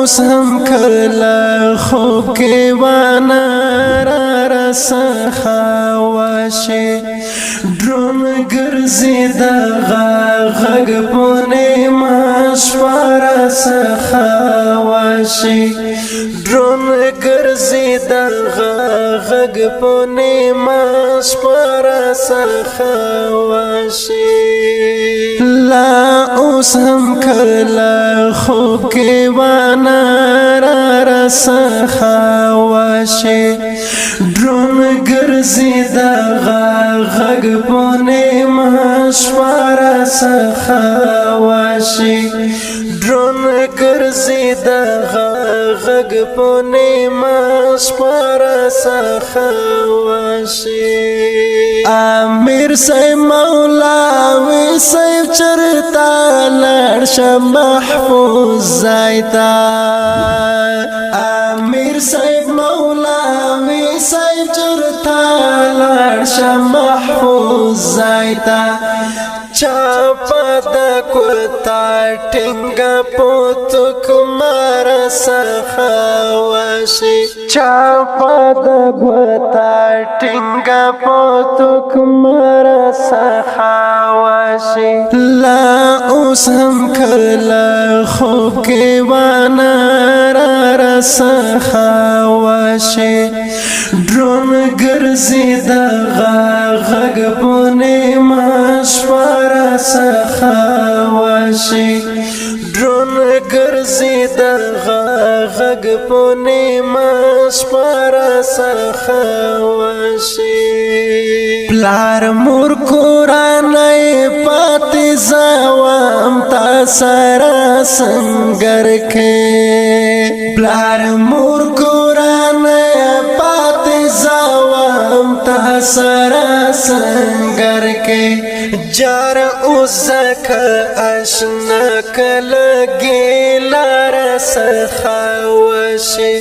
اوس هم کله خوب کې وانا را رسخا واشي ډرون ګرځي د غږ پونه مشوار سخا واشي ډرون ګرځي د غږ پونه مشوار سخا واشي لا اوس هم کله خوب کې وانا را رسخا واشي ډرون ګرځي د غږ پونه مشوار سخا واشي ډرون ګرځي د غږ پونه مشوار سخا واشي امیر صاحب مولاوی صاحب چرتا لړشه محفوظ زایتا امیر صاحب مولاوی صاحب چرتا لړشه محفوظ زایتا چاپا د کوتا ټینګه پوتک مار سخا واشي چاپا د کوتا ټینګه پوتک مار سخا واشي لا اوس هم کله خوب کې وانا را رسخا واشي ډرون ګرځي د غږ پونه مشوار سخا واشي ډرون ګرځي د غږ پونه مشوار سخا واشي پلار مور کورانه پاتې زوام تا سره سنگر کې پلار مور کورانه پاتې زوام تا سره سنگر کې جار اوزک اشنا کلگی لار سخا واشي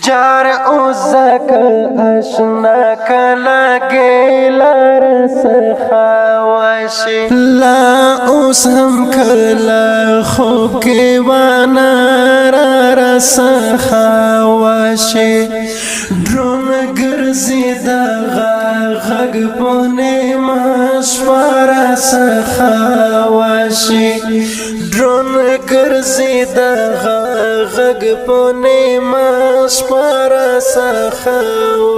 جار اوزک اشنا کلگی لار سخا واشي لا اوس هم کله خوب کې وانا را رسخا واشي ډرون ګرځي د غږ پونه مشوار سخا واشي ډرون ګرځي د غږ پونه مشوار سخا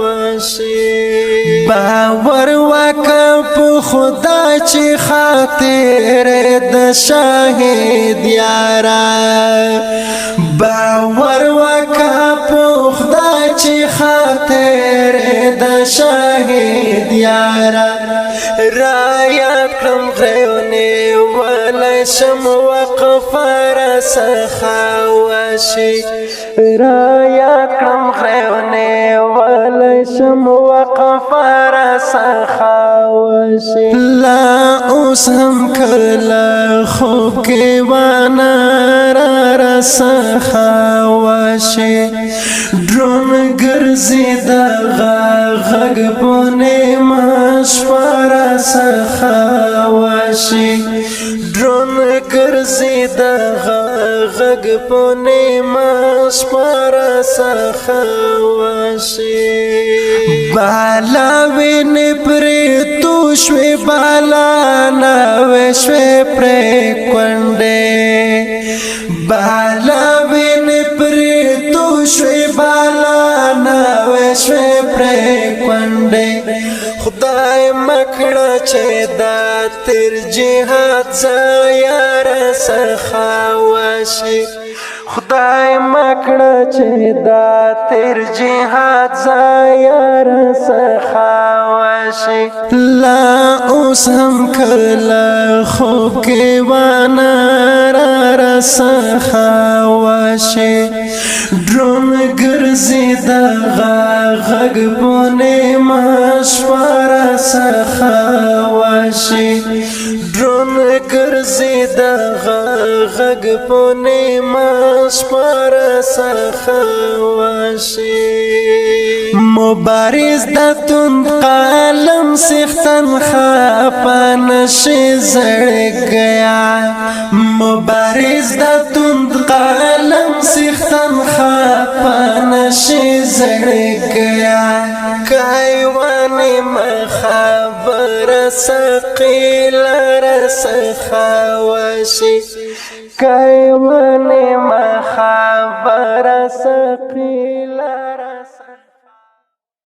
واشي باور وکړه په خدا چې خاطر د شاهد یارا باور وکړه په خدا چې خاطر د شاهد یارا رایا کړم غيوني ولا شم وقف رسخا واشي رایا کړم غيوني ولا شم وقف رسخا واشي لا اوس هم کله خوب کې وانا را رسخا واشي ډرون ګرځي د غږ پونه مشوار سخا واشي ډرون ګرځي د غږ پونه مشوار سخا واشي بالا وین پر تو شوي بالا نو شوي پر کونډه بالا وین پر تو شوي بالا نو شوي پر کونډه خدای مکړه چې دا تر جهاد زیار سخا واشي خدای مکړه چې دا تر جهاد زیار سخا واشي لا اوس هم کله خوب کې وانا را رسخا واشي ډرون ګرځي د غږ پونه مشوار سخا واشي ډرون ګرځي د غږ پونه مشوار سخا واشي مبارز د تند قلم سختن خفن شي زړ گیا مبارز د تند قلم سخت کیا کایوان مخابر سقیل رسخاوشی کایوان